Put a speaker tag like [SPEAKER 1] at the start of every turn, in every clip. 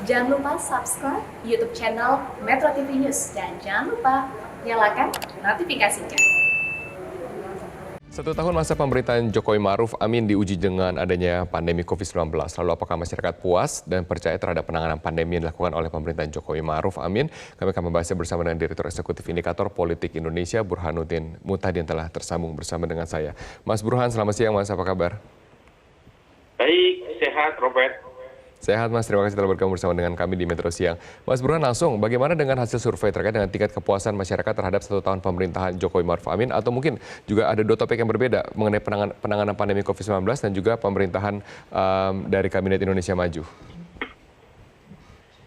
[SPEAKER 1] Jangan lupa subscribe YouTube channel Metro TV News dan jangan lupa nyalakan notifikasinya.
[SPEAKER 2] 1 tahun masa pemerintahan Jokowi Ma'ruf Amin diuji dengan adanya pandemi COVID-19. Lalu apakah masyarakat puas dan percaya terhadap penanganan pandemi yang dilakukan oleh pemerintahan Jokowi Ma'ruf Amin? Kami akan membahasnya bersama dengan Direktur Eksekutif Indikator Politik Indonesia, Burhanuddin Muhtadi yang telah tersambung bersama dengan saya. Mas Burhan, selamat siang Mas, apa kabar?
[SPEAKER 3] Baik, sehat Robert.
[SPEAKER 2] Sehat Mas, terima kasih telah bergabung bersama dengan kami di Metro Siang. Mas Burhan, langsung bagaimana dengan hasil survei terkait dengan tingkat kepuasan masyarakat terhadap 1 tahun pemerintahan Jokowi Ma'ruf Amin, atau mungkin juga ada dua topik yang berbeda mengenai penanganan pandemi COVID-19 dan juga pemerintahan dari Kabinet Indonesia Maju?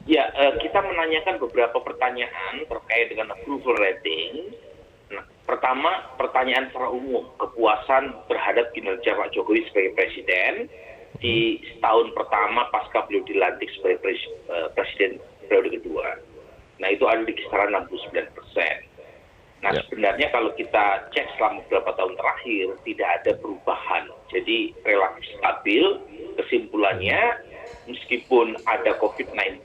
[SPEAKER 3] Ya, kita menanyakan beberapa pertanyaan terkait dengan approval rating. Nah, pertama, pertanyaan secara umum, kepuasan terhadap kinerja Pak Jokowi sebagai presiden di setahun pertama pasca beliau dilantik sebagai presiden periode kedua. Nah, itu ada di kisaran 69%. Nah, sebenarnya kalau kita cek selama beberapa tahun terakhir, tidak ada perubahan. Jadi relatif stabil. Kesimpulannya, meskipun ada COVID-19,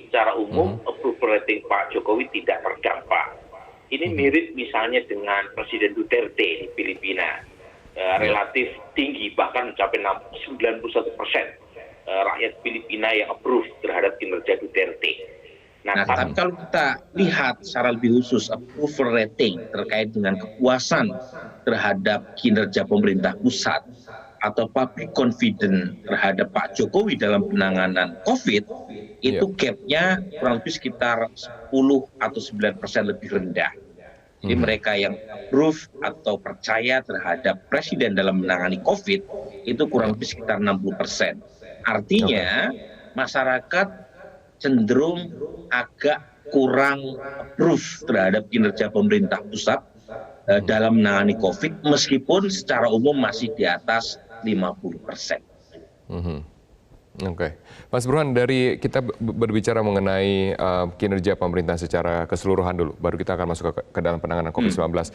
[SPEAKER 3] secara umum approval rating Pak Jokowi tidak terdampak. Ini mirip misalnya dengan Presiden Duterte di Filipina. Relatif tinggi, bahkan mencapai 91% rakyat Filipina yang approve terhadap kinerja Duterte.
[SPEAKER 4] Nah, tapi kalau kita lihat secara lebih khusus approval rating terkait dengan kepuasan terhadap kinerja pemerintah pusat atau public confidence terhadap Pak Jokowi dalam penanganan COVID, itu gapnya kurang lebih sekitar 10 atau 9% lebih rendah. Jadi mereka yang approve atau percaya terhadap presiden dalam menangani COVID itu kurang lebih sekitar 60%. Artinya masyarakat cenderung agak kurang approve terhadap kinerja pemerintah pusat dalam menangani COVID, meskipun secara umum masih di atas 50%.
[SPEAKER 2] Oke, Mas Burhan, dari kita berbicara mengenai kinerja pemerintah secara keseluruhan dulu, baru kita akan masuk ke dalam penanganan COVID-19.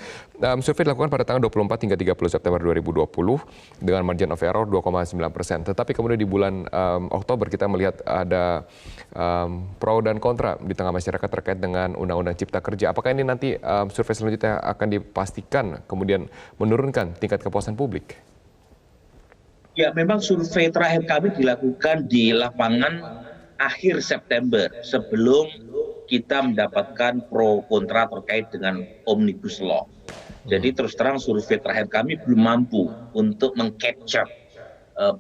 [SPEAKER 2] Survei dilakukan pada tanggal 24 hingga 30 September 2020 dengan margin of error 2,9%. Tetapi kemudian di bulan Oktober kita melihat ada pro dan kontra di tengah masyarakat terkait dengan Undang-Undang Cipta Kerja. Apakah ini nanti survei selanjutnya akan dipastikan kemudian menurunkan tingkat kepuasan publik?
[SPEAKER 4] Ya, memang survei terakhir kami dilakukan di lapangan akhir September sebelum kita mendapatkan pro kontra terkait dengan Omnibus Law. Jadi terus terang survei terakhir kami belum mampu untuk meng-capture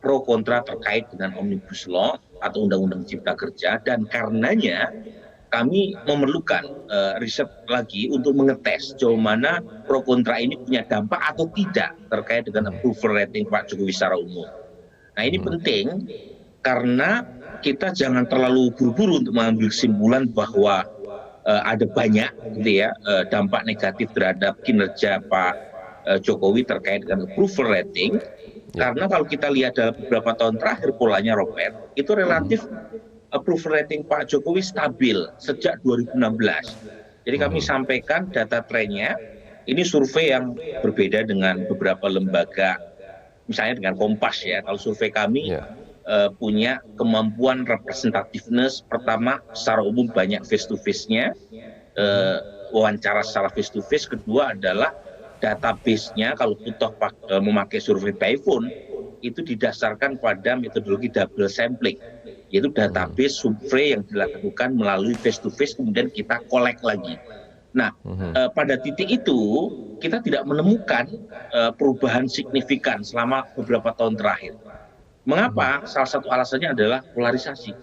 [SPEAKER 4] pro kontra terkait dengan Omnibus Law atau Undang-Undang Cipta Kerja, dan karenanya kami memerlukan riset lagi untuk mengetes sejauh mana pro kontra ini punya dampak atau tidak terkait dengan approval rating Pak Jokowi secara umum. Nah, ini penting karena kita jangan terlalu buru-buru untuk mengambil kesimpulan bahwa ada banyak gitu ya dampak negatif terhadap kinerja Pak Jokowi terkait dengan approval rating. Karena kalau kita lihat dalam beberapa tahun terakhir polanya, Robert, itu relatif approval rating Pak Jokowi stabil sejak 2016. Jadi kami sampaikan data trennya, ini survei yang berbeda dengan beberapa lembaga, misalnya dengan Kompas ya. Kalau survei kami punya kemampuan representativeness, pertama secara umum banyak face to face-nya, wawancara secara face to face. Kedua adalah database-nya, kalau kita memakai survei by phone, itu didasarkan pada metodologi double sampling, yaitu database survei yang dilakukan melalui face to face, kemudian kita collect lagi. Nah, pada titik itu kita tidak menemukan perubahan signifikan selama beberapa tahun terakhir. Mengapa? Salah satu alasannya adalah polarisasi.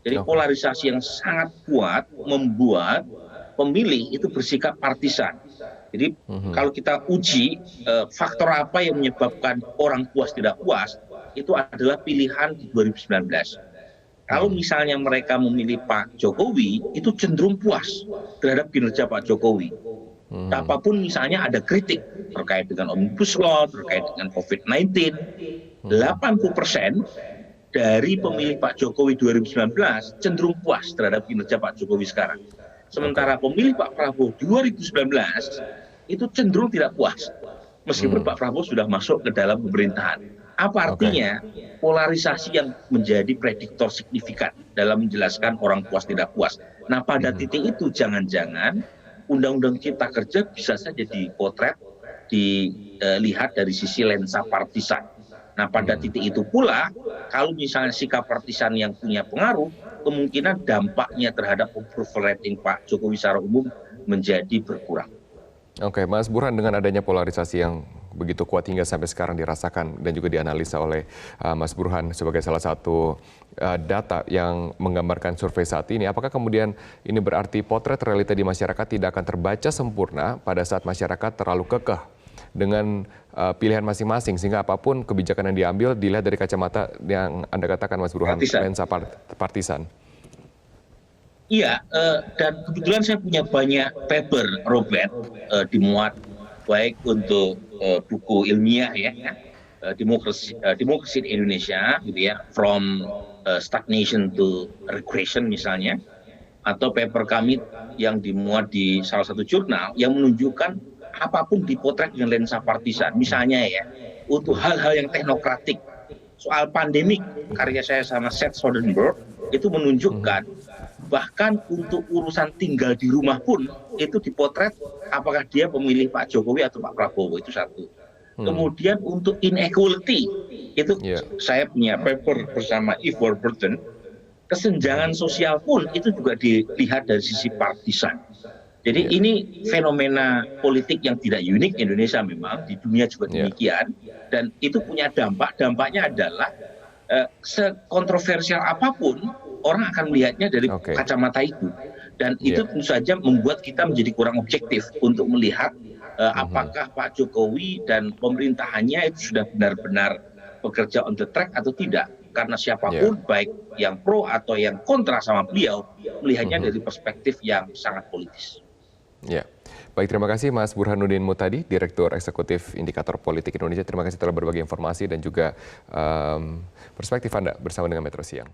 [SPEAKER 4] Jadi polarisasi yang sangat kuat membuat pemilih itu bersikap partisan. Jadi kalau kita uji faktor apa yang menyebabkan orang puas tidak puas, itu adalah pilihan di 2019. Kalau misalnya mereka memilih Pak Jokowi, itu cenderung puas terhadap kinerja Pak Jokowi. Apapun misalnya ada kritik terkait dengan Omnibus Law, terkait dengan COVID-19, 80% dari pemilih Pak Jokowi 2019 cenderung puas terhadap kinerja Pak Jokowi sekarang. Sementara pemilih Pak Prabowo 2019 itu cenderung tidak puas, meskipun Pak Prabowo sudah masuk ke dalam pemerintahan. Apa artinya? Polarisasi yang menjadi prediktor signifikan dalam menjelaskan orang puas tidak puas. Nah, pada titik itu jangan-jangan Undang-Undang Cipta Kerja bisa saja dipotret, dilihat dari sisi lensa partisan. Nah, pada titik itu pula, kalau misalnya sikap partisan yang punya pengaruh, kemungkinan dampaknya terhadap approval rating Pak Jokowi secara umum menjadi berkurang.
[SPEAKER 2] Oke, Mas Burhan, dengan adanya polarisasi yang begitu kuat hingga sampai sekarang dirasakan dan juga dianalisa oleh Mas Burhan sebagai salah satu data yang menggambarkan survei saat ini, apakah kemudian ini berarti potret realita di masyarakat tidak akan terbaca sempurna pada saat masyarakat terlalu kekeh dengan pilihan masing-masing, sehingga apapun kebijakan yang diambil dilihat dari kacamata yang Anda katakan, Mas Burhan, lensa partisan?
[SPEAKER 4] Iya, dan kebetulan saya punya banyak paper, Robert, dimuat baik untuk buku ilmiah ya, demokrasi di Indonesia, gitu ya, from stagnation to regression misalnya, atau paper kami yang dimuat di salah satu jurnal yang menunjukkan apapun dipotret dengan lensa partisan. Misalnya ya, untuk hal-hal yang teknokratik, soal pandemik, karya saya sama Seth Soderbergh itu menunjukkan bahkan untuk urusan tinggal di rumah pun itu dipotret apakah dia pemilih Pak Jokowi atau Pak Prabowo, itu satu. Kemudian untuk inequality itu saya punya paper bersama Eve Warburton, kesenjangan sosial pun itu juga dilihat dari sisi partisan. Jadi ini fenomena politik yang tidak unik Indonesia, memang di dunia juga demikian, dan itu punya dampaknya adalah sekontroversial apapun orang akan melihatnya dari kacamata itu, dan itu tentu saja membuat kita menjadi kurang objektif untuk melihat apakah Pak Jokowi dan pemerintahannya itu sudah benar-benar bekerja on the track atau tidak, karena siapapun baik yang pro atau yang kontra sama beliau melihatnya dari perspektif yang sangat politis.
[SPEAKER 2] Ya, baik, terima kasih Mas Burhanuddin Muhtadi, Direktur Eksekutif Indikator Politik Indonesia. Terima kasih telah berbagi informasi dan juga perspektif Anda bersama dengan Metro Siang.